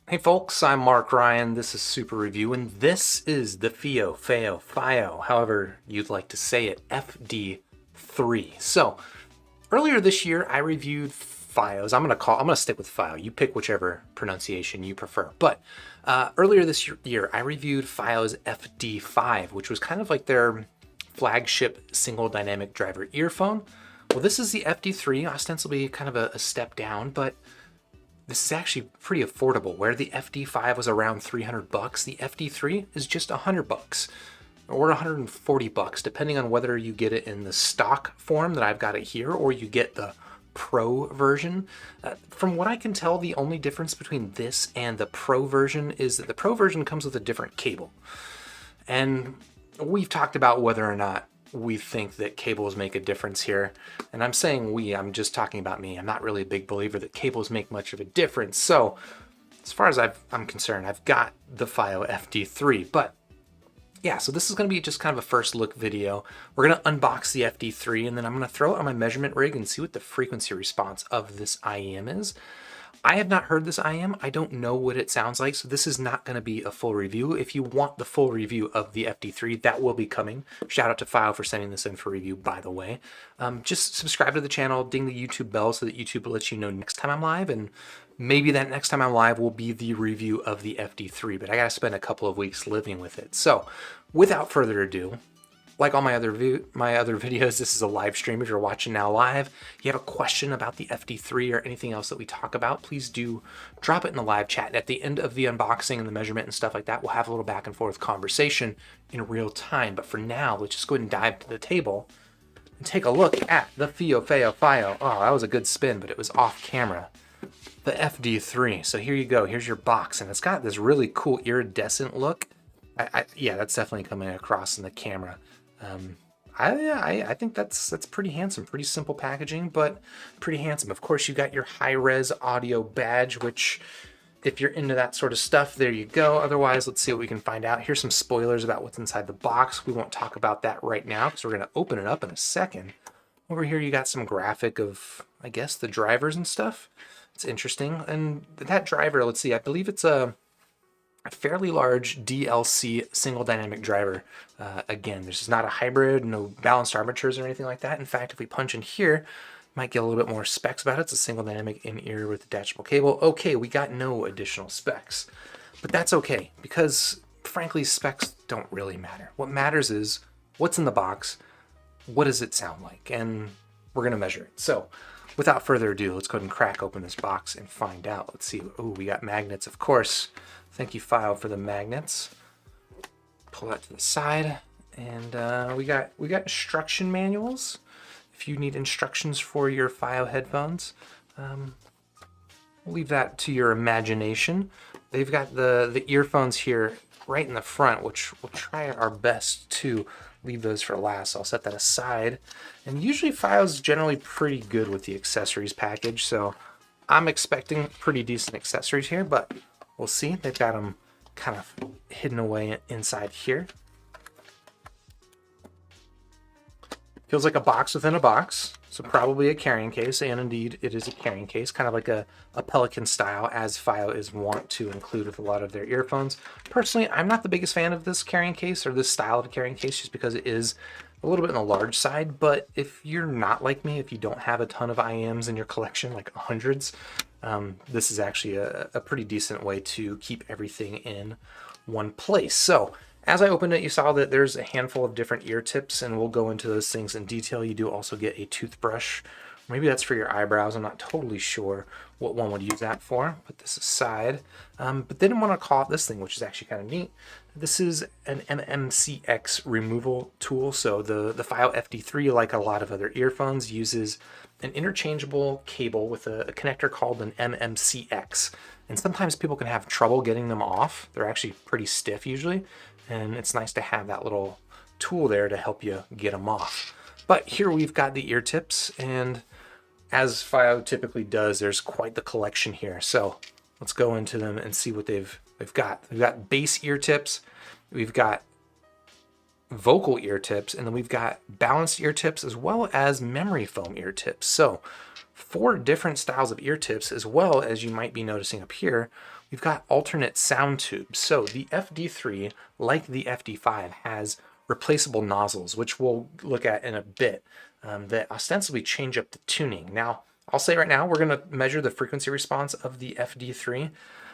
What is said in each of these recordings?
Hey folks, I'm Mark Ryan. This is Super Review, and this is the Fiio, however you'd like to say it, FD3. So earlier this year, I reviewed Fios. I'm gonna stick with Fio. You pick whichever pronunciation you prefer. But earlier this year, I reviewed Fio's FD5, which was kind of like their flagship single dynamic driver earphone. Well, this is the FD3, ostensibly kind of a step down, but this is actually pretty affordable. Where the FD5 was around 300 bucks, the FD3 is just 100 bucks or 140 bucks, depending on whether you get it in the stock form that I've got it here or you get the Pro version. From what I can tell, the only difference between this and the Pro version is that the Pro version comes with a different cable. And we've talked about whether or not we think that cables make a difference here. And I'm saying I'm just talking about me. I'm not really a big believer that cables make much of a difference. So as far as I'm concerned, I've got the Fio FD3, but yeah, so this is going to be just kind of a first look video. We're going to unbox the FD3 and then I'm going to throw it on my measurement rig and see what the frequency response of this IEM is. I have not heard this IEM. I don't know what it sounds like, so this is not going to be a full review. If you want the full review of the FD3, that will be coming. Shout out to Fio for sending this in for review, by the way. Just subscribe to the channel, ding the YouTube bell so that YouTube lets you know next time I'm live, and maybe that next time I'm live will be the review of the FD3, but I gotta spend a couple of weeks living with it. So without further ado, like all my other videos, this is a live stream. If you're watching now live, you have a question about the FD3 or anything else that we talk about, please do drop it in the live chat. At the end of the unboxing and the measurement and stuff like that, we'll have a little back and forth conversation in real time. But for now, let's just go ahead and dive to the table and take a look at the Fiio. Oh, that was a good spin, but it was off camera. The FD3. So here you go. Here's your box, and it's got this really cool iridescent look. Yeah, that's definitely coming across in the camera. I think that's pretty handsome, pretty simple packaging, but pretty handsome. Of course, you got your high-res audio badge, which if you're into that sort of stuff, there you go. Otherwise, let's see what we can find out. Here's some spoilers about what's inside the box. We won't talk about that right now because we're going to open it up in a second. Over here, you got some graphic of, I guess, the drivers and stuff. It's interesting. And that driver, let's see, I believe it's a fairly large DLC single dynamic driver. Again, this is not a hybrid, no balanced armatures or anything like that. In fact, if we punch in here, might get a little bit more specs about it. It's a single dynamic in-ear with detachable cable. Okay, we got no additional specs, but that's okay because frankly, specs don't really matter. What matters is what's in the box, what does it sound like, and we're gonna measure it. So without further ado, let's go ahead and crack open this box and find out. Let's see. Oh, we got magnets, of course. Thank you, Fio, for the magnets. Pull that to the side, and we got instruction manuals. If you need instructions for your Fio headphones, we'll leave that to your imagination. They've got the earphones here right in the front, which we'll try our best to leave those for last. So I'll set that aside. And usually Fio's generally pretty good with the accessories package, so I'm expecting pretty decent accessories here, but we'll see. They've got them kind of hidden away inside here. Feels like a box within a box, so probably a carrying case, and indeed it is a carrying case, kind of like a Pelican style, as Fio is wont to include with a lot of their earphones. Personally, I'm not the biggest fan of this carrying case or this style of carrying case just because it is a little bit on the large side, but if you're not like me, if you don't have a ton of IEMs in your collection, like hundreds, this is actually a pretty decent way to keep everything in one place. So as I opened it, you saw that there's a handful of different ear tips, and we'll go into those things in detail. You do also get a toothbrush. Maybe that's for your eyebrows. I'm not totally sure what one would use that for. Put this aside. But they didn't want to call it this thing, which is actually kind of neat. This is an MMCX removal tool. So the Fiio FD3, like a lot of other earphones, uses an interchangeable cable with a connector called an MMCX. And sometimes people can have trouble getting them off. They're actually pretty stiff usually. And it's nice to have that little tool there to help you get them off. But here we've got the ear tips, and as Fio typically does, there's quite the collection here. So let's go into them and see what they've got. We've got bass ear tips, we've got vocal ear tips, and then we've got balanced ear tips as well as memory foam ear tips. So 4 different styles of ear tips, as well as you might be noticing up here, we've got alternate sound tubes. So the FD3, like the FD5, has replaceable nozzles, which we'll look at in a bit, that ostensibly change up the tuning. Now, I'll say right now, we're going to measure the frequency response of the FD3,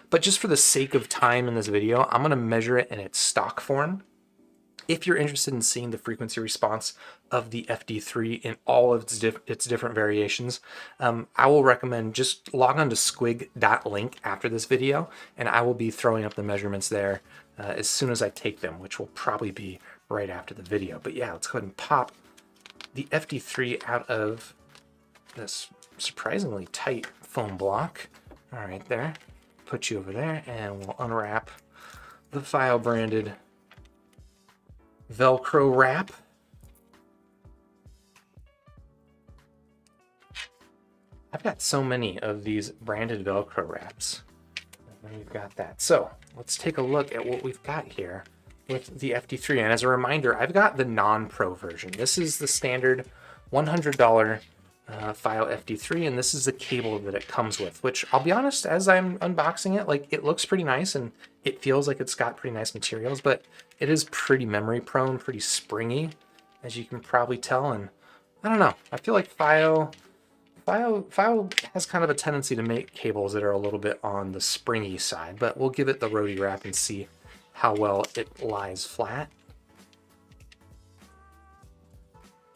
but just for the sake of time in this video, I'm going to measure it in its stock form. If you're interested in seeing the frequency response of the FD3 in all of its different variations, I will recommend just log on to squig.link after this video, and I will be throwing up the measurements there as soon as I take them, which will probably be right after the video. But yeah, let's go ahead and pop the FD3 out of this surprisingly tight foam block. All right, there. Put you over there, and we'll unwrap the Fiio branded Velcro wrap. I've got so many of these branded Velcro wraps. And we've got that. So let's take a look at what we've got here with the FD3. And as a reminder, I've got the non-pro version. This is the standard $100 Fiio FD3, and this is the cable that it comes with, which I'll be honest, as I'm unboxing it, like, it looks pretty nice and it feels like it's got pretty nice materials, but it is pretty memory prone, pretty springy, as you can probably tell. And I don't know, I feel like Fiio has kind of a tendency to make cables that are a little bit on the springy side, but we'll give it the roadie wrap and see how well it lies flat.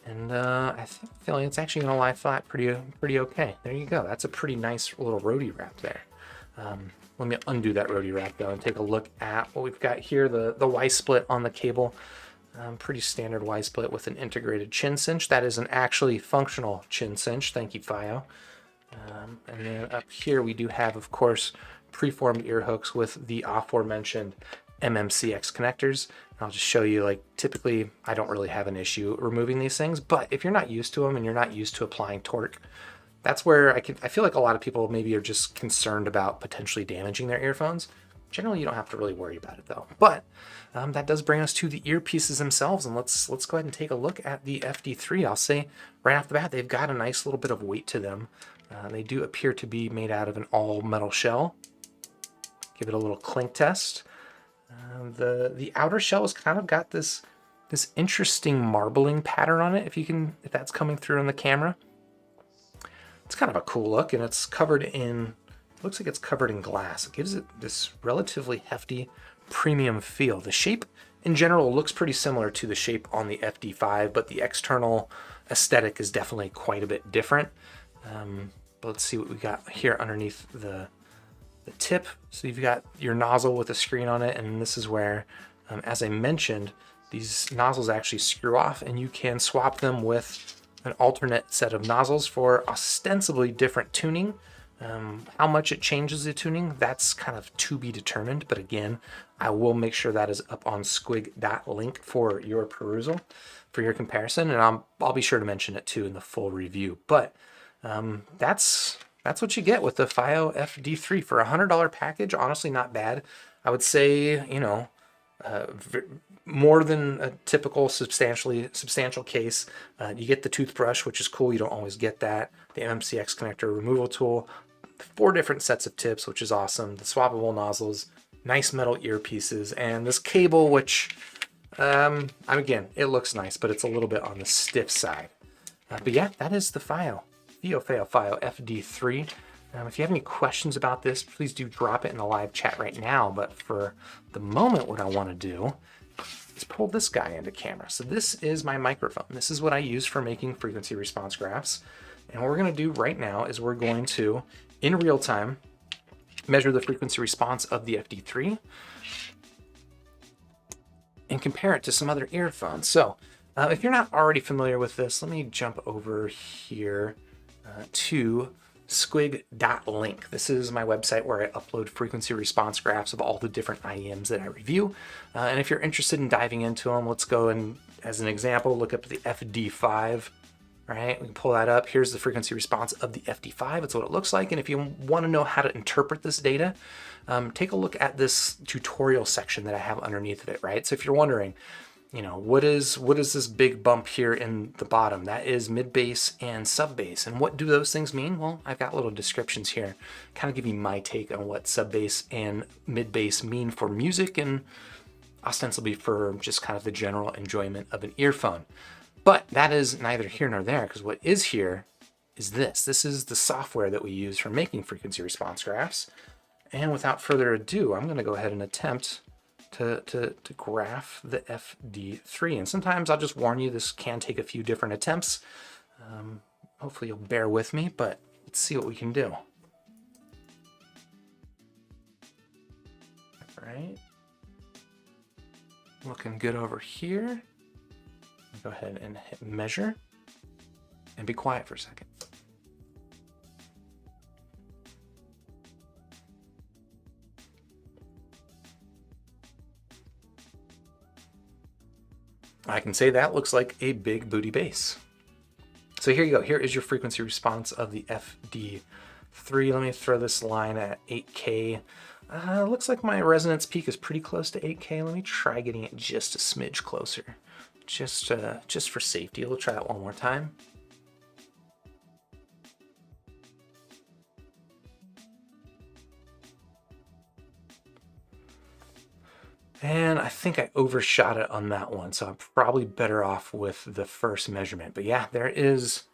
And I think feeling it's actually going to lie flat pretty okay. There you go. That's a pretty nice little roadie wrap there. Let me undo that roadie wrap though and take a look at what we've got here. The Y split on the cable, pretty standard Y split with an integrated chin cinch. That is an actually functional chin cinch. Thank you, Fiio. And then up here we do have, of course, preformed ear hooks with the aforementioned MMCX connectors. I'll just show you, like, typically I don't really have an issue removing these things, but if you're not used to them and you're not used to applying torque, that's where I feel like a lot of people maybe are just concerned about potentially damaging their earphones. Generally, you don't have to really worry about it though. But that does bring us to the earpieces themselves, and let's go ahead and take a look at the FD3. I'll say right off the bat, they've got a nice little bit of weight to them. They do appear to be made out of an all metal shell. Give it a little clink test. The outer shell has kind of got this interesting marbling pattern on it, if that's coming through on the camera. It's kind of a cool look, and it's covered in, looks like it's covered in glass. It gives it this relatively hefty premium feel. The shape in general looks pretty similar to the shape on the FD5, but the external aesthetic is definitely quite a bit different. But let's see what we got here underneath the tip. So you've got your nozzle with a screen on it, and this is where, as I mentioned, these nozzles actually screw off, and you can swap them with an alternate set of nozzles for ostensibly different tuning. How much it changes the tuning, that's kind of to be determined, but again, I will make sure that is up on squig.link for your perusal, for your comparison, and I'll be sure to mention it too in the full review. But that's what you get with the Fiio FD3 for a $100 package. Honestly, not bad. I would say, you know, more than a typical substantial case. You get the toothbrush, which is cool. You don't always get that. The MMCX connector removal tool, 4 different sets of tips, which is awesome. The swappable nozzles, nice metal earpieces, and this cable, which, again, it looks nice, but it's a little bit on the stiff side. But yeah, that is the Fiio FD3. If you have any questions about this, please do drop it in the live chat right now. But for the moment, what I want to do is pull this guy into camera. So this is my microphone. This is what I use for making frequency response graphs. And what we're going to do right now is we're going to, in real time, measure the frequency response of the FD3 and compare it to some other earphones. So if you're not already familiar with this, let me jump over here to squig.link. This is my website where I upload frequency response graphs of all the different IEMs that I review. And if you're interested in diving into them, let's go and, as an example, look up the FD5. Right, we can pull that up. Here's the frequency response of the FD5. It's what it looks like. And if you want to know how to interpret this data, take a look at this tutorial section that I have underneath of it, right? So if you're wondering, you know, what is this big bump here in the bottom? That is mid bass and sub bass. And what do those things mean? Well, I've got little descriptions here, kind of give you my take on what sub bass and mid bass mean for music and ostensibly for just kind of the general enjoyment of an earphone. But that is neither here nor there, because what is here is this. This is the software that we use for making frequency response graphs. And without further ado, I'm going to go ahead and attempt to graph the FD3. And sometimes I'll just warn you, this can take a few different attempts. Hopefully you'll bear with me, but let's see what we can do. All right. Looking good over here. Go ahead and hit measure and be quiet for a second. I can say that looks like a big booty bass. So here you go. Here is your frequency response of the FD3. Let me throw this line at 8K. Looks like my resonance peak is pretty close to 8K. Let me try getting it just a smidge closer. Just for safety. We'll try that one more time. And I think I overshot it on that one, so I'm probably better off with the first measurement. But yeah, there is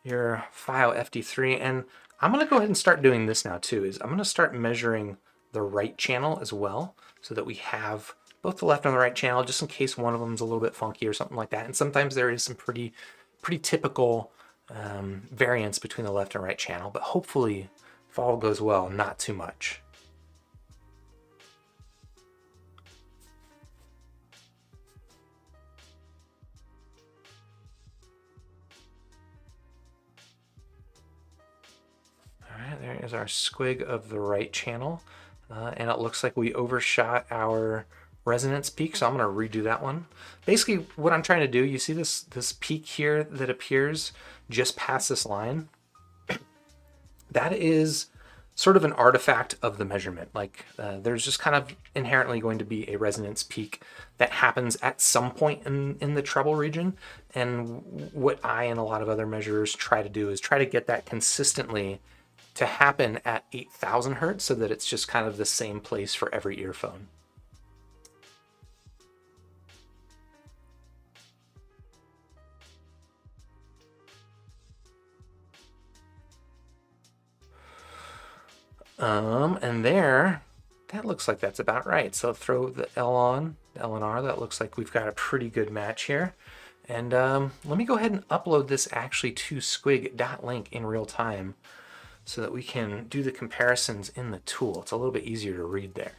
your Fiio FD3. And I'm gonna go ahead and start doing this now too, is I'm gonna start measuring the right channel as well, so that we have both the left and the right channel, just in case one of them is a little bit funky or something like that. And sometimes there is some pretty typical variance between the left and right channel, but hopefully if all goes well, not too much. There is our squig of the right channel. And it looks like we overshot our resonance peak, so I'm going to redo that one. Basically, what I'm trying to do, you see this peak here that appears just past this line? That is sort of an artifact of the measurement. Like there's just kind of inherently going to be a resonance peak that happens at some point in the treble region. And what I and a lot of other measurers try to do is try to get that consistently to happen at 8,000 hertz so that it's just kind of the same place for every earphone. And there, that looks like that's about right. So throw the L on, the L and R, that looks like we've got a pretty good match here. And let me go ahead and upload this actually to squig.link in real time, so that we can do the comparisons in the tool. It's a little bit easier to read there.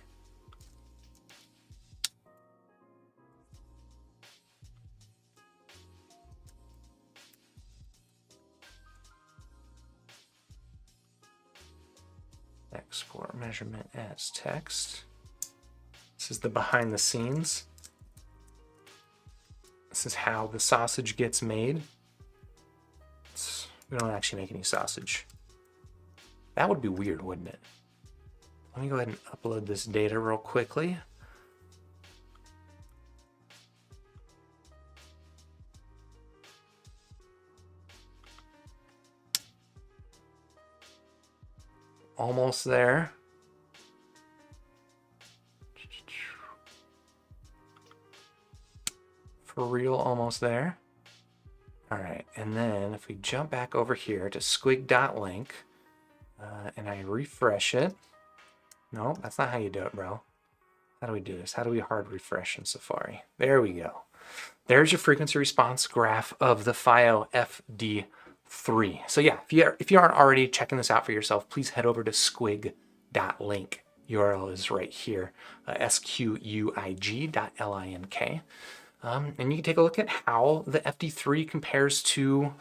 Export measurement as text. This is the behind the scenes. This is how the sausage gets made. We don't actually make any sausage. That would be weird, wouldn't it? Let me go ahead and upload this data real quickly. Almost there. For real, almost there. All right, and then if we jump back over here to squig.link, and I refresh it. No, that's not how you do it, bro. How do we do this? How do we hard refresh in Safari? There we go. There's your frequency response graph of the Fiio FD3. So yeah, if you aren't already checking this out for yourself, please head over to squig.link. URL is right here, squig.link. And you can take a look at how the FD3 compares to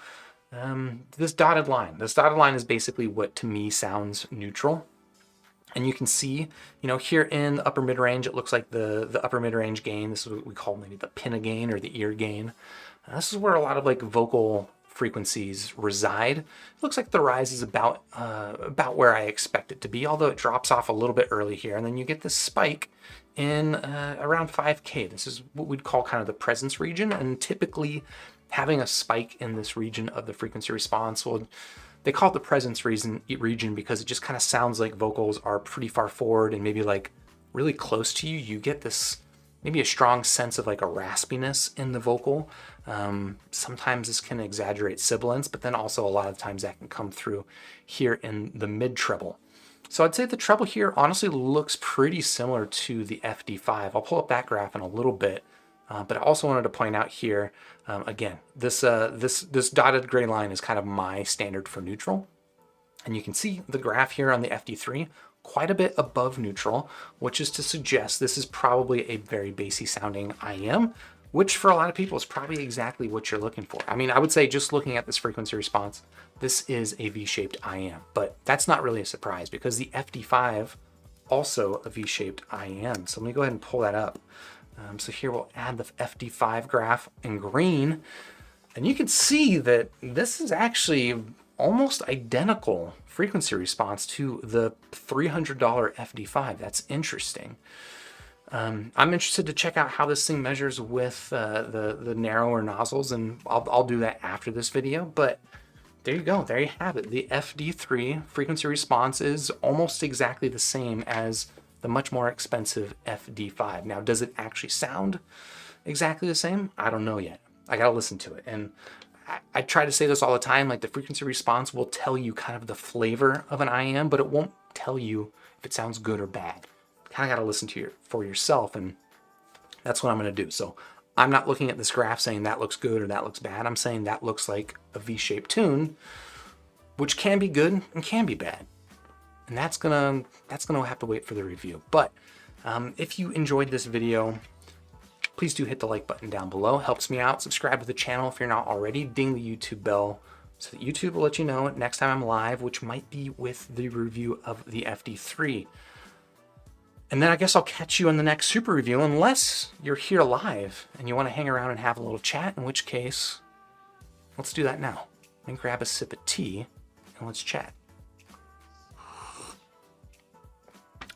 this dotted line. This dotted line is basically what to me sounds neutral. And you can see, you know, here in the upper mid-range, it looks like the upper mid-range gain. This is what we call maybe the pinna gain or the ear gain. This is where a lot of like vocal frequencies reside. It looks like the rise is about where I expect it to be, although it drops off a little bit early here, and then you get this spike in around 5K. This is what we'd call kind of the presence region, and typically having a spike in this region of the frequency response, well, they call it the presence region because it just kind of sounds like vocals are pretty far forward and maybe like really close to you. You get this maybe a strong sense of like a raspiness in the vocal. Sometimes this can exaggerate sibilance, but then also a lot of times that can come through here in the mid treble. So I'd say the treble here honestly looks pretty similar to the FD5. I'll pull up that graph in a little bit, but I also wanted to point out here, again, this dotted gray line is kind of my standard for neutral. And you can see the graph here on the FD3 quite a bit above neutral, which is to suggest this is probably a very bassy sounding IEM, which for a lot of people is probably exactly what you're looking for. I mean, I would say just looking at this frequency response, this is a V-shaped IEM, but that's not really a surprise because the FD5 also a V-shaped IEM. So let me go ahead and pull that up. So here we'll add the FD5 graph in green, and you can see that this is actually almost identical frequency response to the $300 FD5. That's interesting. I'm interested to check out how this thing measures with the narrower nozzles, and I'll do that after this video, but there you go, there you have it. The FD3 frequency response is almost exactly the same as the much more expensive FD5. Now, does it actually sound exactly the same? I don't know yet. I gotta listen to it. And I try to say this all the time, like the frequency response will tell you kind of the flavor of an IEM, but it won't tell you if it sounds good or bad. Kind of got to listen to it for yourself, and that's what I'm going to do. So I'm not looking at this graph saying that looks good or that looks bad. I'm saying that looks like a V-shaped tune, which can be good and can be bad. And that's gonna have to wait for the review. But if you enjoyed this video, please do hit the like button down below. Helps me out. Subscribe to the channel if you're not already. Ding the YouTube bell so that YouTube will let you know next time I'm live, which might be with the review of the FD3. And then I guess I'll catch you in the next super review, unless you're here live and you want to hang around and have a little chat, in which case, let's do that now. And grab a sip of tea and let's chat.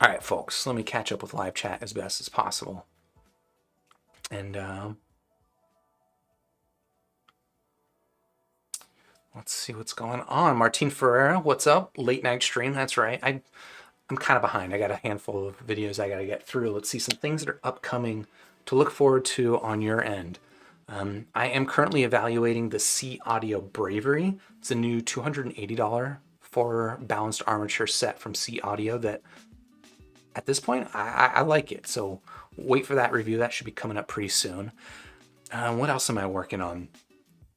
All right, folks, let me catch up with live chat as best as possible. And let's see what's going on. Martin Ferreira, what's up? Late night stream, that's right. I'm kind of behind. I got a handful of videos I got to get through. Let's see some things that are upcoming to look forward to on your end. I am currently evaluating the C Audio Bravery. It's a new $280 for balanced armature set from C Audio that at this point, I like it. So wait for that review. That should be coming up pretty soon. What else am I working on?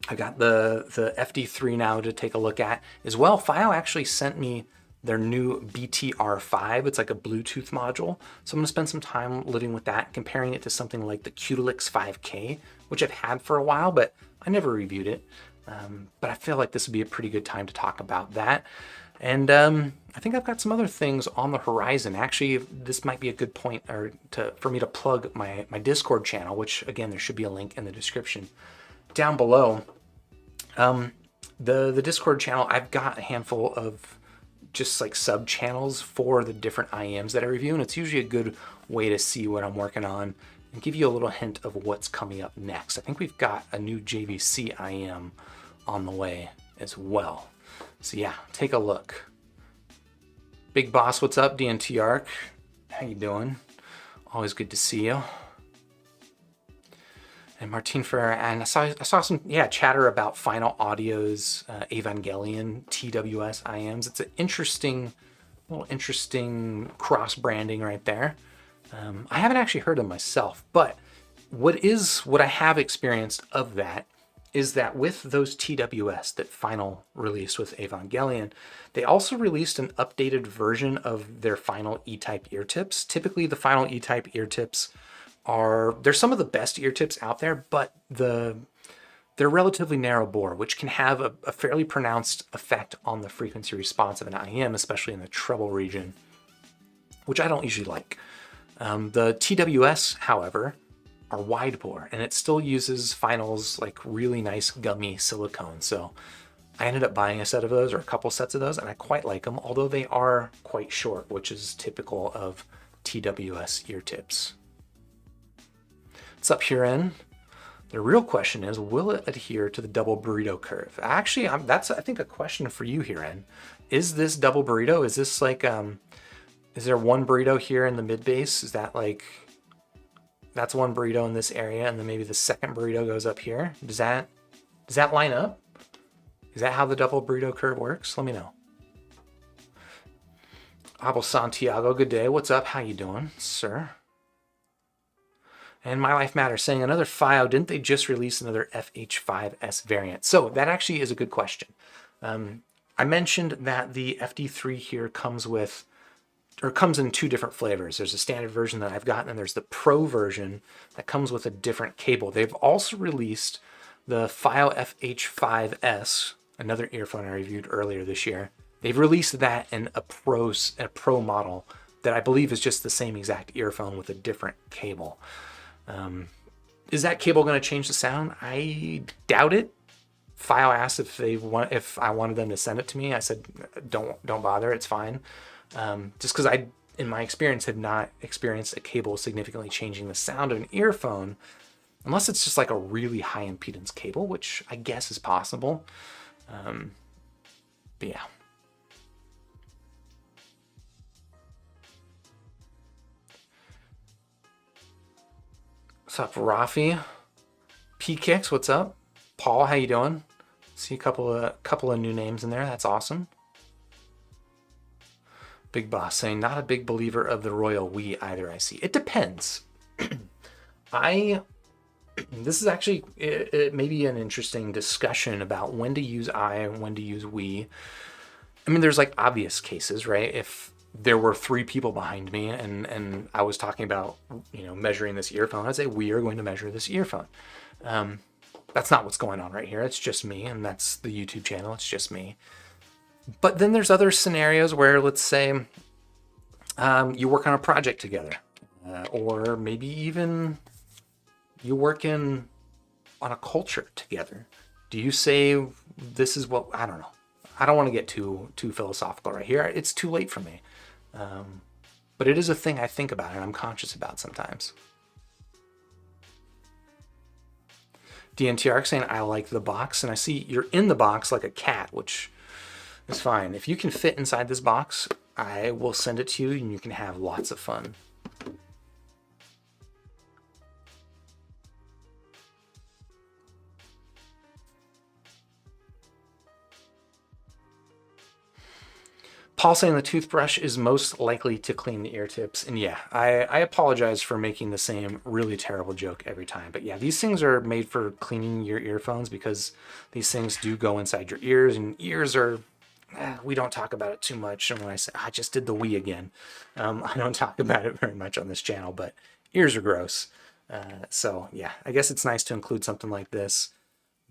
I got the FD3 now to take a look at as well. Fiio actually sent me their new BTR5. It's like a Bluetooth module. So I'm gonna spend some time living with that, comparing it to something like the Qtelix 5K, which I've had for a while, but I never reviewed it. But I feel like this would be a pretty good time to talk about that. And I think I've got some other things on the horizon. Actually, this might be a good point for me to plug my Discord channel, which again, there should be a link in the description down below. The Discord channel, I've got a handful of just like sub channels for the different IEMs that I review, and it's usually a good way to see what I'm working on and give you a little hint of what's coming up next. I think we've got a new JVC IEM on the way as well. So yeah, take a look. Big Boss, what's up? DNT Arc, how you doing? Always good to see you. And Martin Ferreira, and I saw some chatter about Final Audio's Evangelion TWS IEMs. It's an little interesting cross branding right there. I haven't actually heard them myself, but what I have experienced of that is that with those TWS that Final released with Evangelion, they also released an updated version of their Final E-Type ear tips. Typically, the Final E-Type ear tips they're some of the best ear tips out there, but they're relatively narrow bore, which can have a fairly pronounced effect on the frequency response of an IEM, especially in the treble region, which I don't usually like. The TWS, however, are wide bore, and it still uses Final's like really nice gummy silicone. So I ended up buying a set of those, or a couple sets of those, and I quite like them, although they are quite short, which is typical of TWS ear tips. What's up, Huron? The real question is, will it adhere to the double burrito curve? Actually, that's, I think, a question for you, Huron. Is this double burrito? Is this like, is there one burrito here in the mid base? Is that like, that's one burrito in this area, and then maybe the second burrito goes up here? Does that line up? Is that how the double burrito curve works? Let me know. Abel Santiago, good day. What's up? How you doing, sir? And My Life Matters saying, another Fiio, didn't they just release another FH5S variant? So that actually is a good question. I mentioned that the FD3 here comes in two different flavors. There's a standard version that I've gotten, and there's the Pro version that comes with a different cable. They've also released the Fiio FH5S, another earphone I reviewed earlier this year. They've released that in a Pro model that I believe is just the same exact earphone with a different cable. Is that cable going to change the sound? I doubt it. Fiio asked if I wanted them to send it to me. I said, don't bother. It's fine. Just because I, in my experience, had not experienced a cable significantly changing the sound of an earphone, unless it's just like a really high impedance cable, which I guess is possible. But yeah. What's up, Rafi? P-Kicks, what's up? Paul, how you doing? See a couple of new names in there. That's awesome. Big Boss saying, not a big believer of the Royal We either, I see. It depends. This is actually it may be an interesting discussion about when to use I and when to use we. I mean, there's like obvious cases, right? If there were 3 people behind me and I was talking about, measuring this earphone, I'd say we are going to measure this earphone. That's not what's going on right here. It's just me, and that's the YouTube channel. It's just me. But then there's other scenarios where, let's say, you work on a project together, or maybe even you work on a culture together. Do you say this is what, I don't know. I don't want to get too philosophical right here. It's too late for me. But it is a thing I think about and I'm conscious about sometimes. DNTR saying, I like the box, and I see you're in the box like a cat, which is fine. If you can fit inside this box, I will send it to you and you can have lots of fun. Paul saying the toothbrush is most likely to clean the ear tips. And yeah, I apologize for making the same really terrible joke every time. But yeah, these things are made for cleaning your earphones because these things do go inside your ears, and ears are, we don't talk about it too much. And when I say, I just did the we again, I don't talk about it very much on this channel, but ears are gross. So yeah, I guess it's nice to include something like this,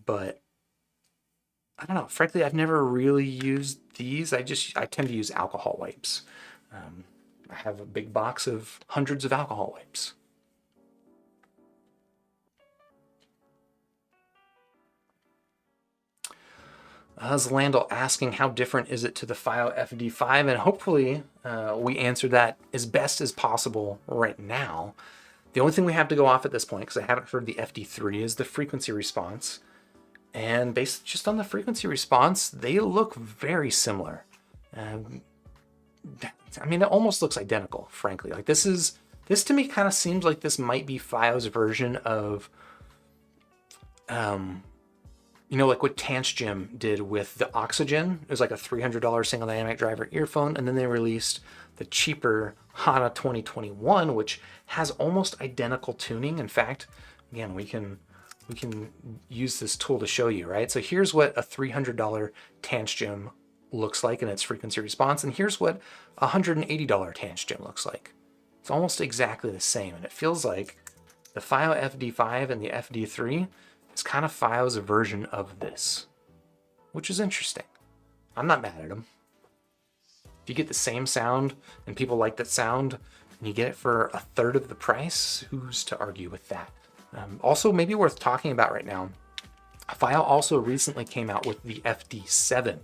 but I don't know. Frankly, I've never really used these. I tend to use alcohol wipes. I have a big box of hundreds of alcohol wipes. Zelandel asking, how different is it to the Fiio FD5? And hopefully we answer that as best as possible right now. The only thing we have to go off at this point, because I haven't heard the FD3, is the frequency response. And based just on the frequency response, they look very similar. I mean, it almost looks identical, frankly. Like this to me kind of seems like this might be Fiio's version of, like what Tanchjim did with the Oxygen. It was like a $300 single dynamic driver earphone, and then they released the cheaper Hana 2021, which has almost identical tuning. In fact, again, we can use this tool to show you, right? So here's what a $300 Tanchjim looks like in its frequency response, and here's what a $180 Tanchjim looks like. It's almost exactly the same, and it feels like the Fiio FD5 and the FD3 is kind of Fiio's version of this, which is interesting. I'm not mad at them. If you get the same sound and people like that sound, and you get it for a third of the price, who's to argue with that? Also, maybe worth talking about right now, Fiio also recently came out with the FD7,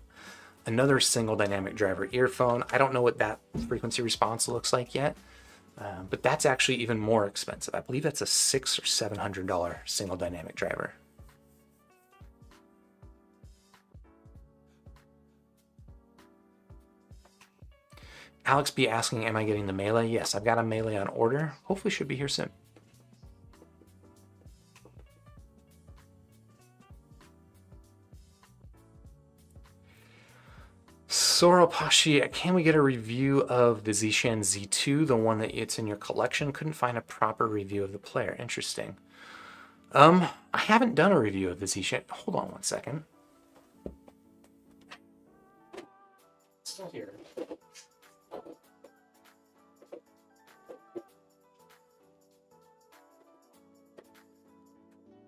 another single dynamic driver earphone. I don't know what that frequency response looks like yet, but that's actually even more expensive. I believe that's a $600 or $700 single dynamic driver. Alex B asking, am I getting the Melee? Yes, I've got a Melee on order. Hopefully should be here soon. Soropashi, can we get a review of the Zishan Z2, the one that it's in your collection? Couldn't find a proper review of the player. Interesting. I haven't done a review of the Zishan. Hold on one second. Still here.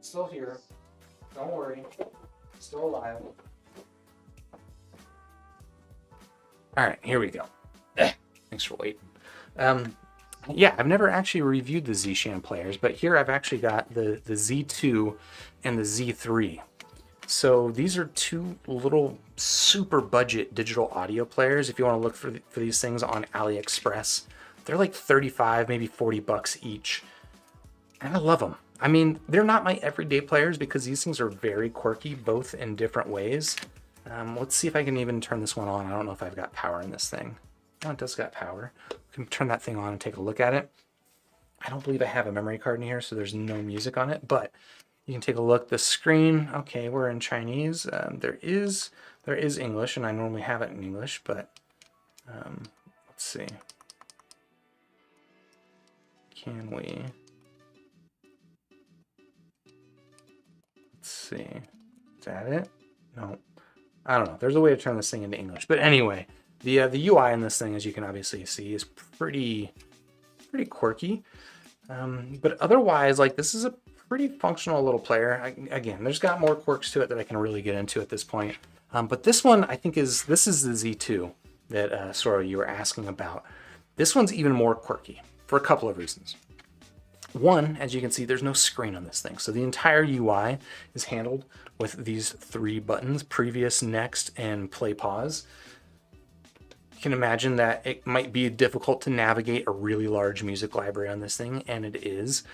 Still here. Don't worry. Still alive. All right, here we go. Thanks for waiting. Yeah, I've never actually reviewed the Zishan players, but here I've actually got the Z2 and the Z3. So these are two little super budget digital audio players. If you want to look for these things on AliExpress, they're like 35, maybe 40 bucks each. And I love them. I mean, they're not my everyday players because these things are very quirky, both in different ways. Let's see if I can even turn this one on. I don't know if I've got power in this thing. Oh, it does got power. I can turn that thing on and take a look at it. I don't believe I have a memory card in here, so there's no music on it, but you can take a look. The screen, okay, we're in Chinese. There is English, and I normally have it in English, but let's see. Can we? Let's see. Is that it? No. I don't know. There's a way to turn this thing into English. But anyway, the UI in this thing, as you can obviously see, is pretty quirky. But otherwise, like, this is a pretty functional little player. Again, there's got more quirks to it that I can really get into at this point. But this one, I think, this is the Z2 that Soro, you were asking about. This one's even more quirky for a couple of reasons. One, as you can see, there's no screen on this thing. So the entire UI is handled with these three buttons: previous, next, and play pause. You can imagine that it might be difficult to navigate a really large music library on this thing, and it is.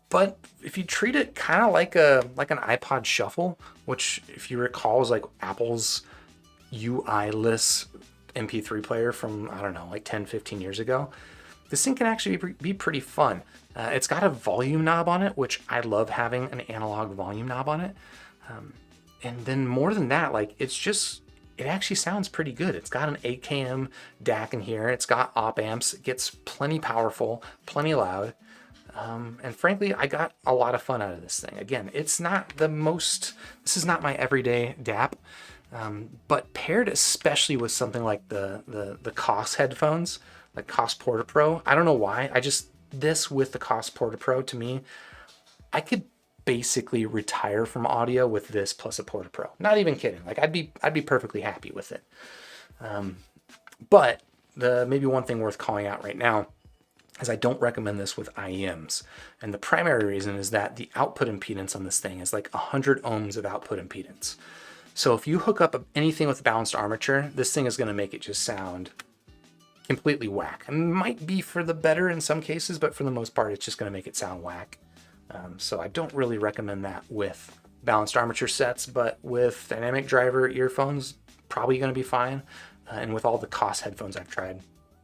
But if you treat it kind of like an iPod Shuffle, which, if you recall, is like Apple's UI-less MP3 player from, I don't know, like 10, 15 years ago, this thing can actually be pretty fun. It's got a volume knob on it, which I love having an analog volume knob on it. And then more than that, like, it actually sounds pretty good. It's got an 8km DAC in here. It's got op amps. It gets plenty powerful, plenty loud. And frankly, I got a lot of fun out of this thing. Again, this is not my everyday DAP, but paired especially with something like the COS headphones, like COS Porta Pro. I don't know why. This with the COS Porta Pro, to me, I could basically retire from audio with this plus a Porta Pro. Not even kidding. Like, I'd be perfectly happy with it. But maybe one thing worth calling out right now is I don't recommend this with IEMs. And the primary reason is that the output impedance on this thing is like 100 ohms of output impedance. So if you hook up anything with balanced armature, this thing is going to make it just sound completely whack. It might be for the better in some cases, but for the most part, it's just going to make it sound whack. So I don't really recommend that with balanced armature sets, but with dynamic driver earphones, probably going to be fine. And with all the COS headphones I've tried,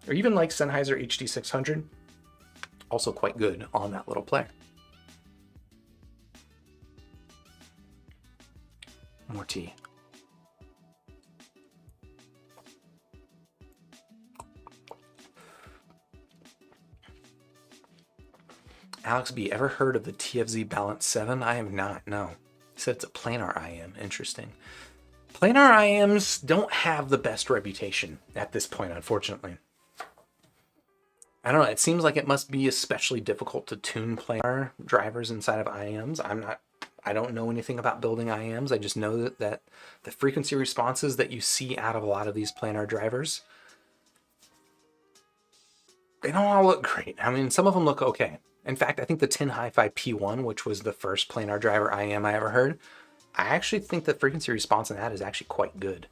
or even like Sennheiser HD600, also quite good on that little player. More tea. Alex B, ever heard of the TFZ Balance 7? I have not, no. He said it's a planar IEM. Interesting. Planar IEMs don't have the best reputation at this point, unfortunately. I don't know, it seems like it must be especially difficult to tune planar drivers inside of IEMs. I don't know anything about building IEMs. I just know that the frequency responses that you see out of a lot of these planar drivers they don't all look great. I mean, some of them look okay. In fact, I think the Tin Hi-Fi P1, which was the first planar driver IEM I ever heard, I actually think the frequency response on that is actually quite good.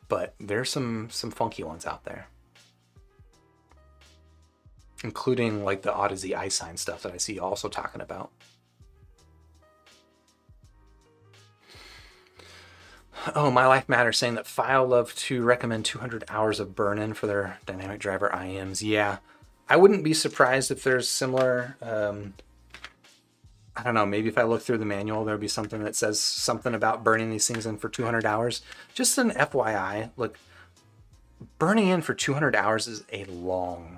But there's some funky ones out there, including like the Odyssey iSign stuff that I see also talking about. Oh, My Life Matters saying that Fiio love to recommend 200 hours of burn-in for their dynamic driver IEMs. Yeah, I wouldn't be surprised if there's similar, I don't know, maybe if I look through the manual, there'll be something that says something about burning these things in for 200 hours. Just an FYI, look, burning in for 200 hours is a long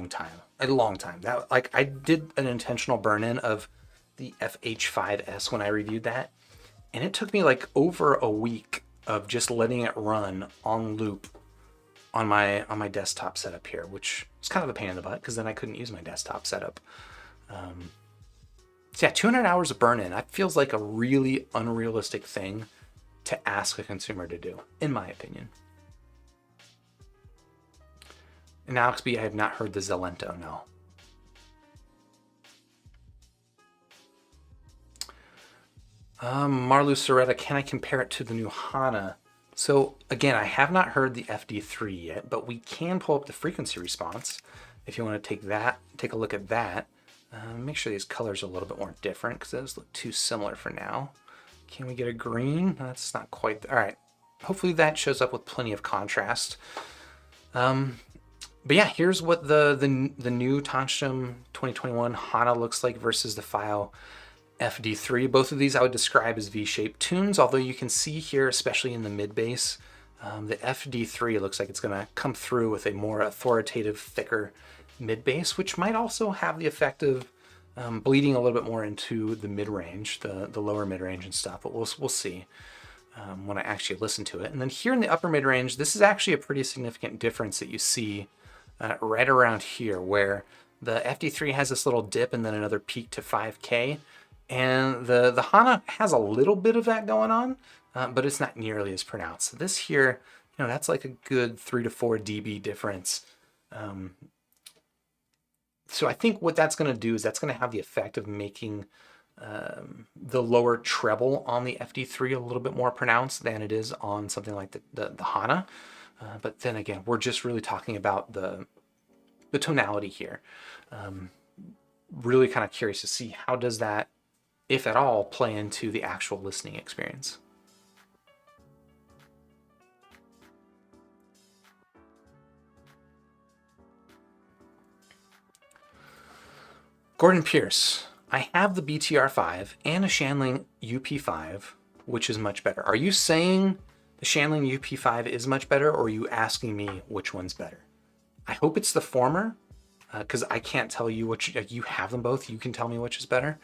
time. A long time. That, like, I did an intentional burn-in of the FH5S when I reviewed that, and it took me like over a week of just letting it run on loop on my desktop setup here, which was kind of a pain in the butt because then I couldn't use my desktop setup. So yeah, 200 hours of burn-in, that feels like a really unrealistic thing to ask a consumer to do, in my opinion. And Alex B, I have not heard the Zalento, no. Marlu Soretta, can I compare it to the new HANA? So again, I have not heard the FD3 yet, but we can pull up the frequency response if you want to take a look at that. Make sure these colors are a little bit more different because those look too similar for now. Can we get a green? That's not quite, all right. Hopefully that shows up with plenty of contrast. But yeah, here's what the new Tonstum 2021 HANA looks like versus the Fiio FD3. Both of these I would describe as V-shaped tunes, although you can see here, especially in the mid bass, the FD3 looks like it's going to come through with a more authoritative, thicker mid bass, which might also have the effect of bleeding a little bit more into the mid range, the lower mid range and stuff. But we'll see when I actually listen to it. And then here in the upper mid range, this is actually a pretty significant difference that you see right around here, where the FD3 has this little dip and then another peak to 5K. And the HANA has a little bit of that going on, but it's not nearly as pronounced. So this here, that's like a good 3 to 4 dB difference. So I think what that's going to do is that's going to have the effect of making the lower treble on the FD3 a little bit more pronounced than it is on something like the HANA. But then again, we're just really talking about the tonality here. Really kind of curious to see how does that, if at all, play into the actual listening experience. Gordon Pierce, I have the BTR5 and a Shanling UP5, which is much better. Are you saying the Shanling UP5 is much better, or are you asking me which one's better? I hope it's the former, because I can't tell you which. You have them both. You can tell me which is better.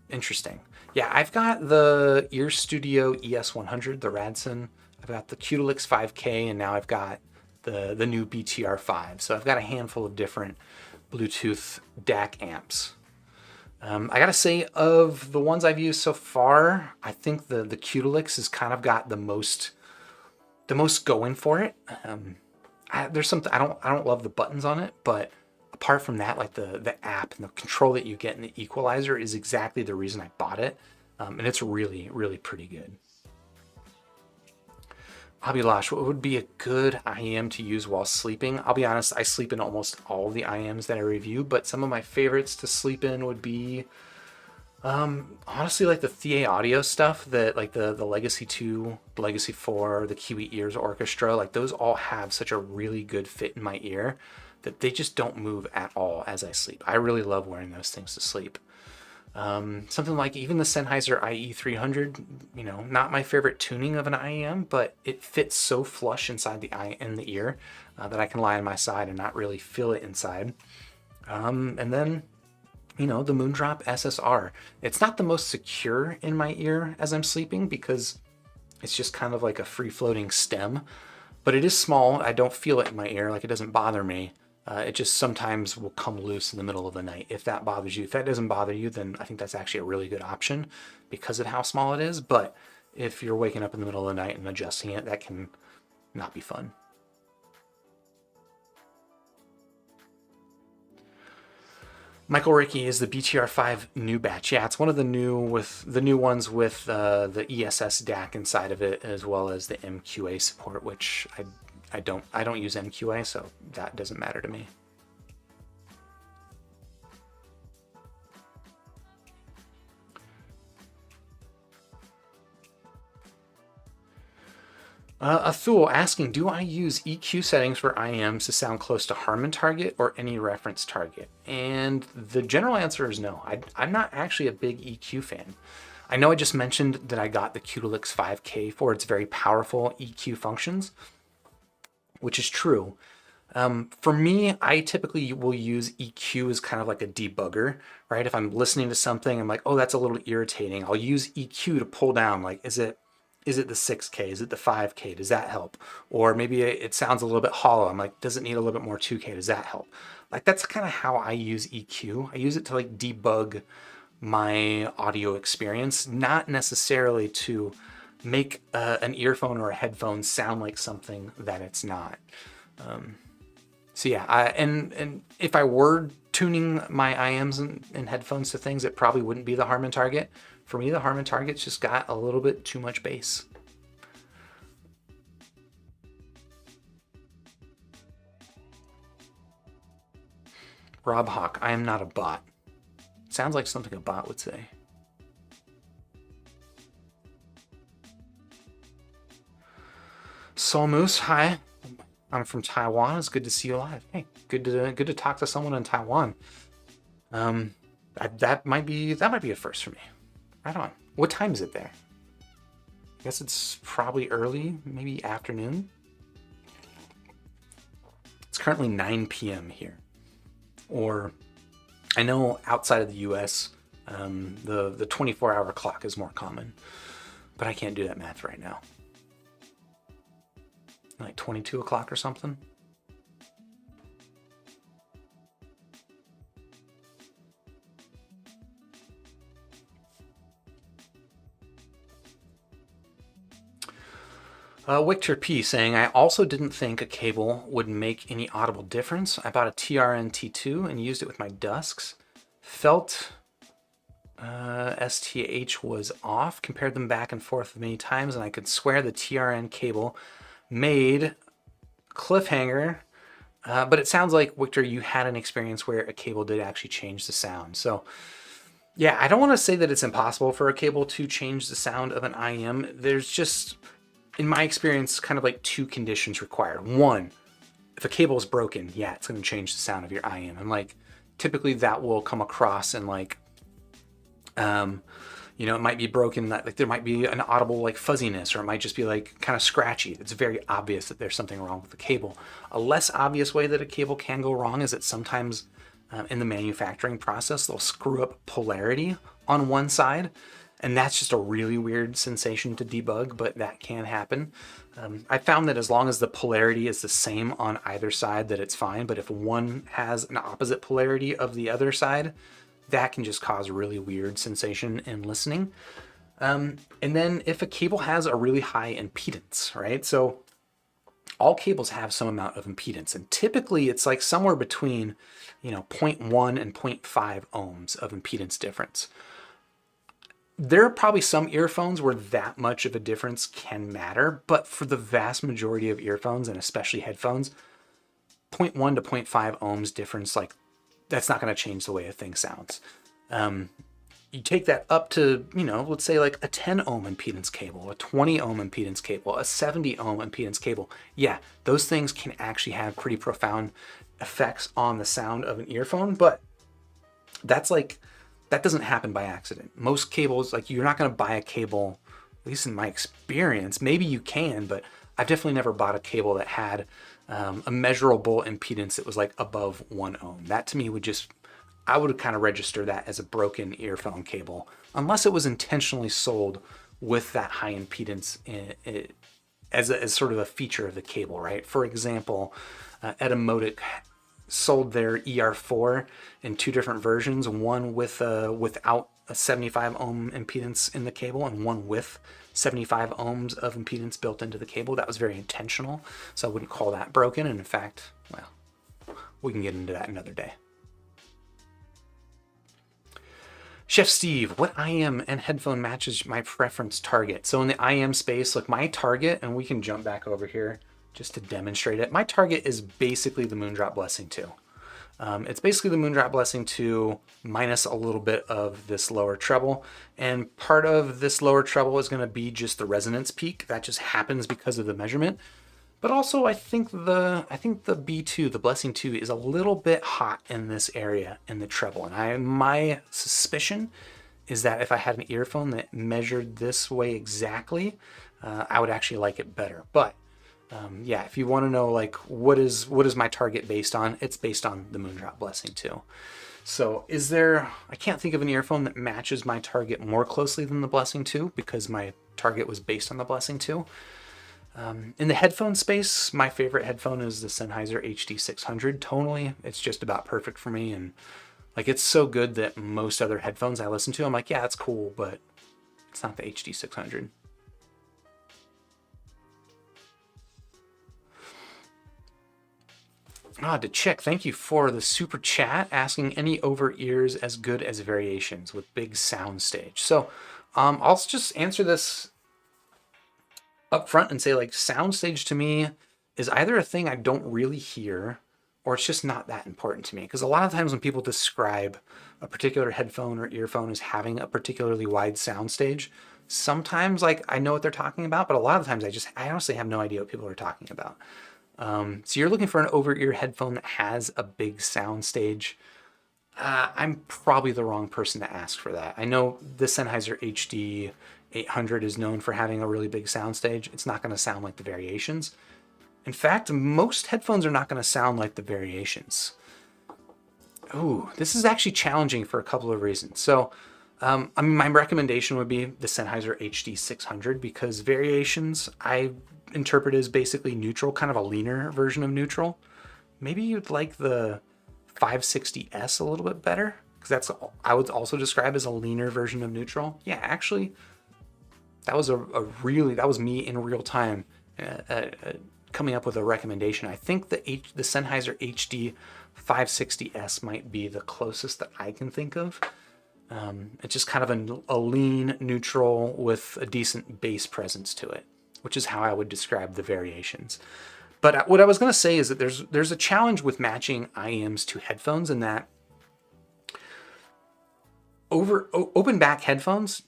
Interesting. Yeah, I've got the Ear Studio ES100, the Radson. I've got the Qtelix 5K, and now I've got the new BTR5. So I've got a handful of different Bluetooth DAC amps. I gotta say, of the ones I've used so far, I think the Qtelix has kind of got the most going for it. There's something I don't love the buttons on it, but apart from that, like the app and the control that you get in the equalizer is exactly the reason I bought it, and it's really pretty good. Abhilash, what would be a good IEM to use while sleeping? I'll be honest, I sleep in almost all of the IEMs that I review, but some of my favorites to sleep in would be, honestly, like the Thea Audio stuff, that like the Legacy 2, Legacy 4, the Kiwi Ears Orchestra, like those all have such a really good fit in my ear that they just don't move at all as I sleep. I really love wearing those things to sleep. Something like even the Sennheiser IE300, not my favorite tuning of an IEM, but it fits so flush inside the ear that I can lie on my side and not really feel it inside. And then, the Moondrop SSR. It's not the most secure in my ear as I'm sleeping because it's just kind of like a free-floating stem, but it is small. I don't feel it in my ear, like it doesn't bother me. It just sometimes will come loose in the middle of the night. If that bothers you, if that doesn't bother you, then I think that's actually a really good option because of how small it is. But if you're waking up in the middle of the night and adjusting it, that can not be fun. Michael Rickey is the BTR5 new batch. Yeah, it's one of the new ones with the ESS DAC inside of it, as well as the MQA support, which I don't use MQA, so that doesn't matter to me. Athul asking, do I use EQ settings for IEMs to sound close to Harman target or any reference target? And the general answer is no. I'm not actually a big EQ fan. I know I just mentioned that I got the Qtelix 5K for its very powerful EQ functions, which is true. For me, I typically will use EQ as kind of like a debugger, right? If I'm listening to something, I'm like, oh, that's a little irritating. I'll use EQ to pull down, like, is it the 6K? Is it the 5K? Does that help? Or maybe it sounds a little bit hollow. I'm like, does it need a little bit more 2K? Does that help? Like, that's kind of how I use EQ. I use it to like debug my audio experience, not necessarily to make an earphone or a headphone sound like something that it's not. So yeah, and if I were tuning my IEMs and headphones to things, it probably wouldn't be the Harman target. For me, the Harman target's just got a little bit too much bass. Rob Hawk, I am not a bot. Sounds like something a bot would say. Soul Moose, hi. I'm from Taiwan. It's good to see you live. Hey, good to talk to someone in Taiwan. That might be a first for me. Right on. What time is it there? I guess it's probably early, maybe afternoon. It's currently 9 p.m. here. Or I know outside of the US, the 24-hour clock is more common, but I can't do that math right now. Like 22 o'clock or something. Victor P saying, I also didn't think a cable would make any audible difference. I bought a TRN T2 and used it with my Dusks. Felt STH was off, compared them back and forth many times, and I could swear the TRN cable made cliffhanger. But it sounds like, Victor, you had an experience where a cable did actually change the sound. So yeah, I don't want to say that it's impossible for a cable to change the sound of an IEM. There's just, in my experience, kind of like two conditions required. One, if a cable is broken, yeah, it's going to change the sound of your IEM. And like, typically that will come across in like, you know, it might be broken, like there might be an audible like fuzziness, or it might just be like kind of scratchy. It's very obvious that there's something wrong with the cable. A less obvious way that a cable can go wrong is that sometimes in the manufacturing process, they'll screw up polarity on one side. And that's just a really weird sensation to debug, but that can happen. I found that as long as the polarity is the same on either side, that it's fine. But if one has an opposite polarity of the other side, that can just cause a really weird sensation in listening. And then if a cable has a really high impedance, right? So all cables have some amount of impedance, and typically it's like somewhere between, 0.1 and 0.5 ohms of impedance difference. There are probably some earphones where that much of a difference can matter, but for the vast majority of earphones, and especially headphones, 0.1 to 0.5 ohms difference, like, that's not going to change the way a thing sounds. You take that up to, let's say like a 10 ohm impedance cable, a 20 ohm impedance cable, a 70 ohm impedance cable. Yeah, those things can actually have pretty profound effects on the sound of an earphone, but that doesn't happen by accident. Most cables, like, you're not going to buy a cable, at least in my experience, maybe you can, but I've definitely never bought a cable that had a measurable impedance that was like above 1 ohm. That to me I would kind of register that as a broken earphone cable, unless it was intentionally sold with that high impedance as sort of a feature of the cable, right? For example, Etymotic sold their ER4 in two different versions, one without a 75 ohm impedance in the cable, and one with 75 ohms of impedance built into the cable. That was very intentional, so I wouldn't call that broken. And in fact, well, we can get into that another day. Chef Steve, what IEM and headphone matches my preference target? So in the IEM space, look, my target, and we can jump back over here just to demonstrate it. My target is basically the Moondrop Blessing 2. It's basically the Moondrop Blessing 2 minus a little bit of this lower treble. And part of this lower treble is going to be just the resonance peak. That just happens because of the measurement. But also I think the B2, the Blessing 2, is a little bit hot in this area in the treble. And my suspicion is that if I had an earphone that measured this way exactly, I would actually like it better. But yeah, if you want to know like what is my target based on, it's based on the Moondrop Blessing 2. So I can't think of an earphone that matches my target more closely than the Blessing 2 because my target was based on the Blessing 2. In the headphone space, my favorite headphone is the Sennheiser HD600. Tonally, it's just about perfect for me, and like it's so good that most other headphones I listen to, I'm like, yeah, it's cool, but it's not the HD600. To Chick, thank you for the super chat asking any over ears as good as variations with big soundstage. So I'll just answer this up front and say like soundstage to me is either a thing I don't really hear or it's just not that important to me. Because a lot of times when people describe a particular headphone or earphone as having a particularly wide soundstage, sometimes like I know what they're talking about, but a lot of times I honestly have no idea what people are talking about. So you're looking for an over-ear headphone that has a big soundstage. I'm probably the wrong person to ask for that. I know the Sennheiser HD 800 is known for having a really big soundstage. It's not going to sound like the Variations. In fact, most headphones are not going to sound like the Variations. Ooh, this is actually challenging for a couple of reasons. So, my recommendation would be the Sennheiser HD600 because Variations I interpret as basically neutral, kind of a leaner version of neutral. Maybe you'd like the 560S a little bit better because I would also describe as a leaner version of neutral. Yeah, actually, that was that was me in real time coming up with a recommendation. I think the Sennheiser HD 560S might be the closest that I can think of. It's just kind of a lean neutral with a decent bass presence to it, which is how I would describe the Variations. But what I was going to say is that there's a challenge with matching IEMs to headphones in that open back headphones,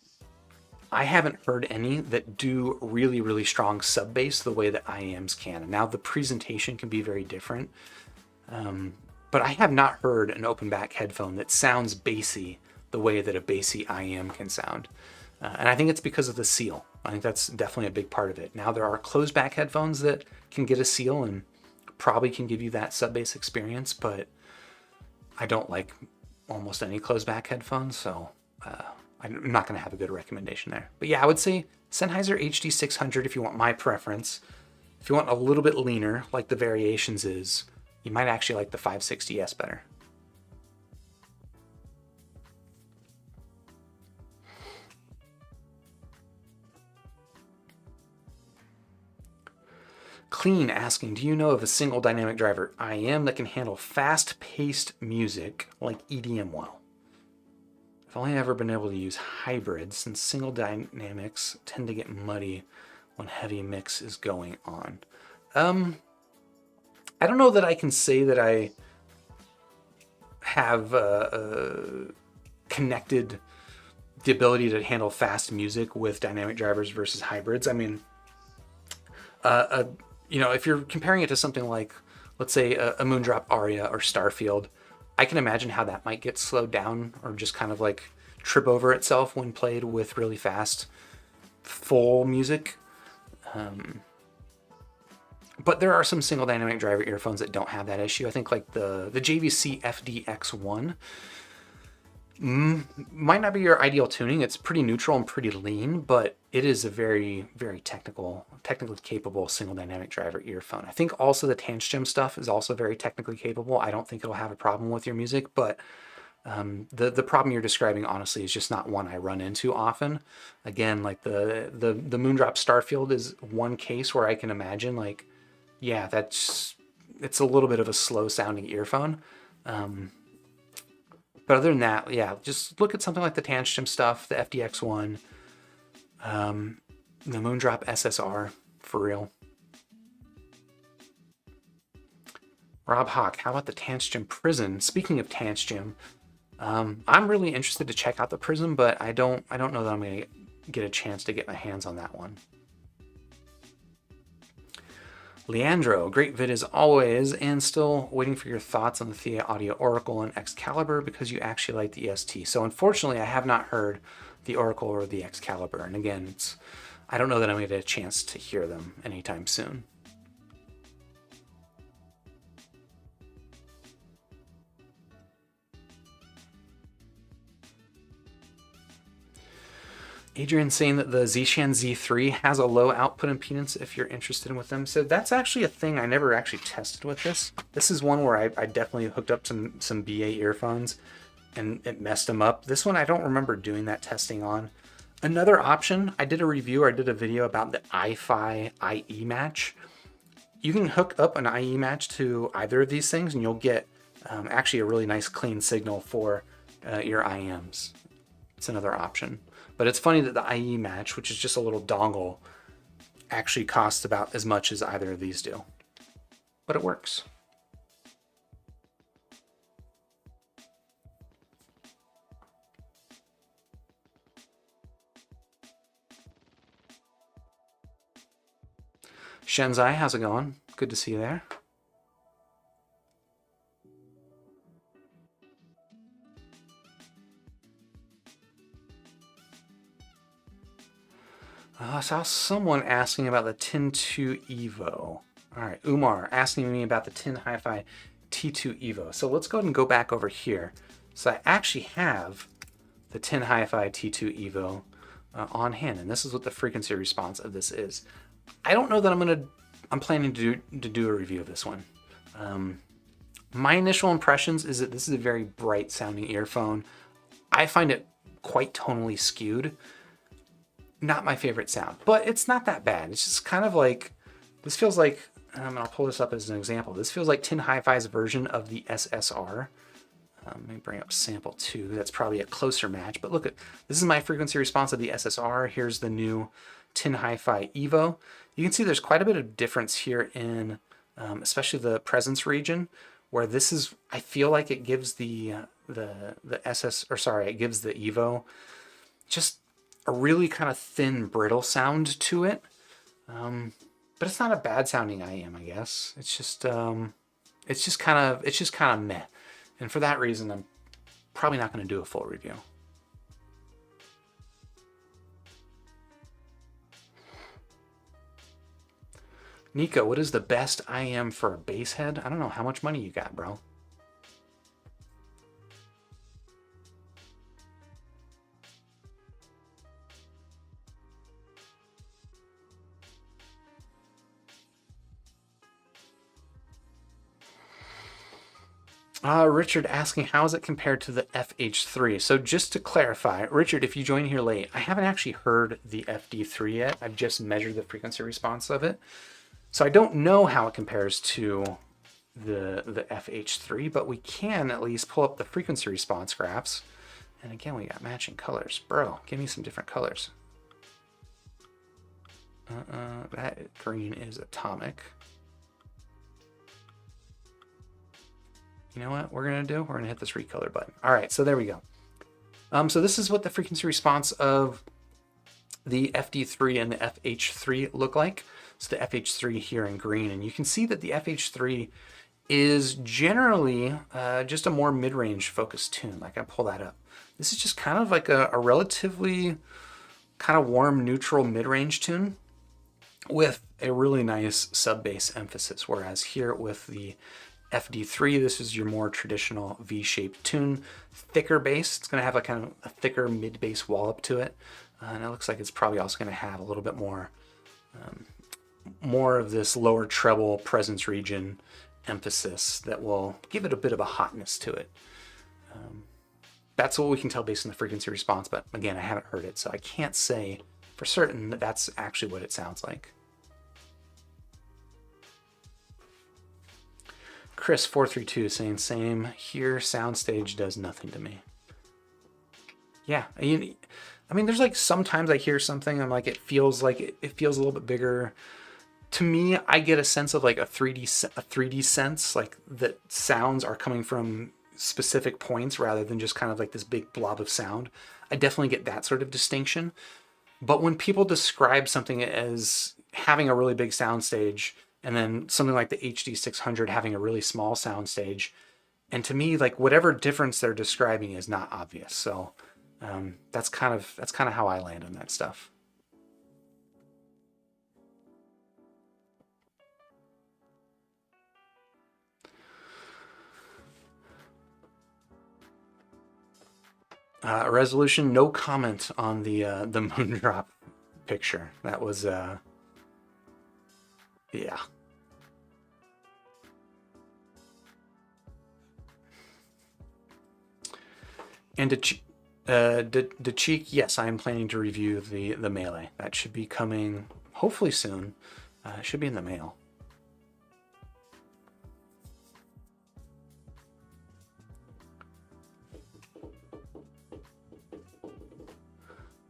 I haven't heard any that do really, really strong sub bass the way that IEMs can. And now the presentation can be very different. But I have not heard an open back headphone that sounds bassy the way that a bassy IEM can sound. And I think it's because of the seal. I think that's definitely a big part of it. Now there are closed back headphones that can get a seal and probably can give you that sub bass experience, but I don't like almost any closed back headphones, so I'm not going to have a good recommendation there. But yeah, I would say Sennheiser HD600 if you want my preference. If you want a little bit leaner, like the Variations is, you might actually like the 560S better. Clean asking, do you know of a single dynamic driver IEM that can handle fast-paced music like EDM well? I've only ever been able to use hybrids since single dynamics tend to get muddy when heavy mix is going on. I don't know that I can say that I have connected the ability to handle fast music with dynamic drivers versus hybrids. I mean, if you're comparing it to something like, let's say, a Moondrop Aria or Starfield, I can imagine how that might get slowed down or just kind of like trip over itself when played with really fast, full music. But there are some single dynamic driver earphones that don't have that issue. I think like the JVC FDX1 might not be your ideal tuning. It's pretty neutral and pretty lean, but it is a very, very technically capable single dynamic driver earphone. I think also the Tangent stuff is also very technically capable. I don't think it'll have a problem with your music, but the problem you're describing honestly is just not one I run into often. Again, like the Moondrop Starfield is one case where I can imagine like, yeah, it's a little bit of a slow sounding earphone. But other than that, yeah, just look at something like the Tantrum stuff, the FDX1, the Moondrop SSR, for real. Rob Hawk, how about the Tantrum Prism? Speaking of Tantrum, I'm really interested to check out the Prism, but I don't know that I'm going to get a chance to get my hands on that one. Leandro, great vid as always, and still waiting for your thoughts on the Thea Audio Oracle and Excalibur because you actually like the EST. So unfortunately, I have not heard the Oracle or the Excalibur, and again, I don't know that I'm going to get a chance to hear them anytime soon. Adrian saying that the Zishan Z3 has a low output impedance if you're interested in with them. So that's actually a thing I never actually tested with this. This is one where I definitely hooked up some BA earphones and it messed them up. This one I don't remember doing that testing on. Another option, I did a review or I did a video about the iFi IE match. You can hook up an IE match to either of these things and you'll get actually a really nice clean signal for your IEMs. It's another option. But it's funny that the IE match, which is just a little dongle, actually costs about as much as either of these do. But it works. Shenzai, how's it going? Good to see you there. I saw someone asking about the Tin 2 Evo. All right, Umar asking me about the Tin Hi-Fi T2 Evo. So let's go ahead and go back over here. So I actually have the Tin Hi-Fi T2 Evo on hand, and this is what the frequency response of this is. I don't know that I'm planning to do a review of this one. My initial impressions is that this is a very bright sounding earphone. I find it quite tonally skewed. Not my favorite sound, but it's not that bad. It's just kind of like, this feels like, I'll pull this up as an example. This feels like Tin Hi-Fi's version of the SSR. Let me bring up sample 2. That's probably a closer match, but look at, this is my frequency response of the SSR. Here's the new Tin Hi-Fi Evo. You can see there's quite a bit of difference here in, especially the presence region, where this is, I feel like it gives it gives the Evo just a really kind of thin, brittle sound to it. But it's not a bad sounding IEM, I guess. It's just kind of meh. And for that reason, I'm probably not going to do a full review. Nico, what is the best IEM for a bass head? I don't know. How much money you got, bro? Richard asking, how is it compared to the FH3? So just to clarify, Richard, if you join here late, I haven't actually heard the FD3 yet. I've just measured the frequency response of it. So I don't know how it compares to the FH3, but we can at least pull up the frequency response graphs. And again, we got matching colors. Bro, give me some different colors. That green is atomic. You know what we're going to do? We're going to hit this recolor button. All right, so there we go. So this is what the frequency response of the FD3 and the FH3 look like. So the FH3 here in green, and you can see that the FH3 is generally just a more mid-range focused tune. Like, I pull that up. This is just kind of like a relatively kind of warm, neutral mid-range tune with a really nice sub-bass emphasis. Whereas here with the FD3, this is your more traditional V-shaped tune, thicker bass. It's going to have a kind of a thicker mid-bass wallop to it. And it looks like it's probably also going to have a little bit more of this lower treble presence region emphasis that will give it a bit of a hotness to it. That's what we can tell based on the frequency response, but again, I haven't heard it, so I can't say for certain that that's actually what it sounds like. Chris432 saying same here. Soundstage does nothing to me. Yeah, I mean, there's like sometimes I hear something, I'm like, it feels a little bit bigger. To me, I get a sense of like a 3D sense, like that sounds are coming from specific points rather than just kind of like this big blob of sound. I definitely get that sort of distinction. But when people describe something as having a really big soundstage and then something like the HD600 having a really small soundstage, and to me, like whatever difference they're describing is not obvious. So that's kind of how I land on that stuff. Resolution, no comment on the Moondrop picture. That was yeah. And the cheek, yes, I am planning to review the Melee. That should be coming hopefully soon. It should be in the mail.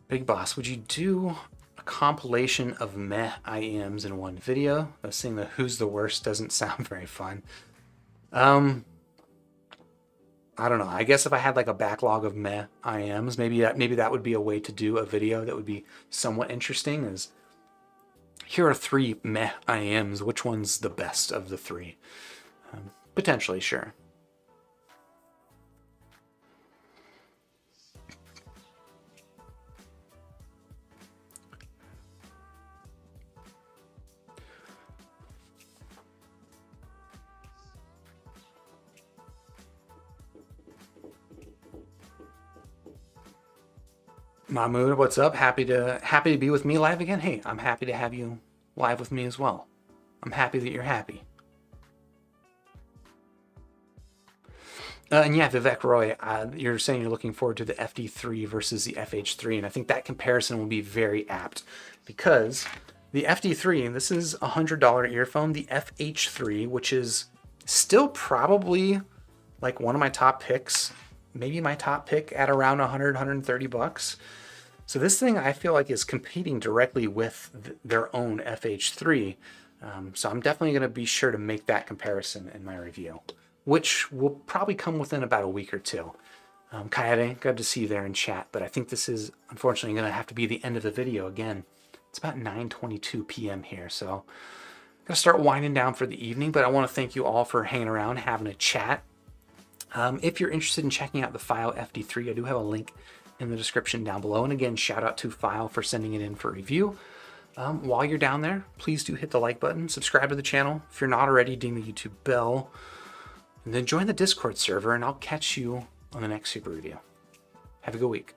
Big Boss, would you do a compilation of meh IEMs in one video? I was saying the who's the worst doesn't sound very fun. I don't know. I guess if I had like a backlog of meh IEMs, maybe that would be a way to do a video that would be somewhat interesting. Is here are 3 meh IEMs. Which one's the best of the 3? Potentially, sure. Mahmoud, what's up? Happy to be with me live again. Hey, I'm happy to have you live with me as well. I'm happy that you're happy. And yeah, Vivek Roy, you're saying you're looking forward to the FD3 versus the FH3, and I think that comparison will be very apt because the FD3, this is a $100 earphone. The FH3, which is still probably like one of my top picks, maybe my top pick at around 130 bucks. So this thing I feel like is competing directly with their own FH3. So I'm definitely going to be sure to make that comparison in my review, which will probably come within about a week or two. Kayade, good to see you there in chat, but I think this is unfortunately going to have to be the end of the video again. It's about 9:22 p.m. here, so I'm going to start winding down for the evening, but I want to thank you all for hanging around, having a chat. If you're interested in checking out the Fiio FD3, I do have a link in the description down below. And again, shout out to Fiio for sending it in for review. While you're down there, please do hit the like button, subscribe to the channel. If you're not already, ding the YouTube bell, and then join the Discord server, and I'll catch you on the next super review. Have a good week.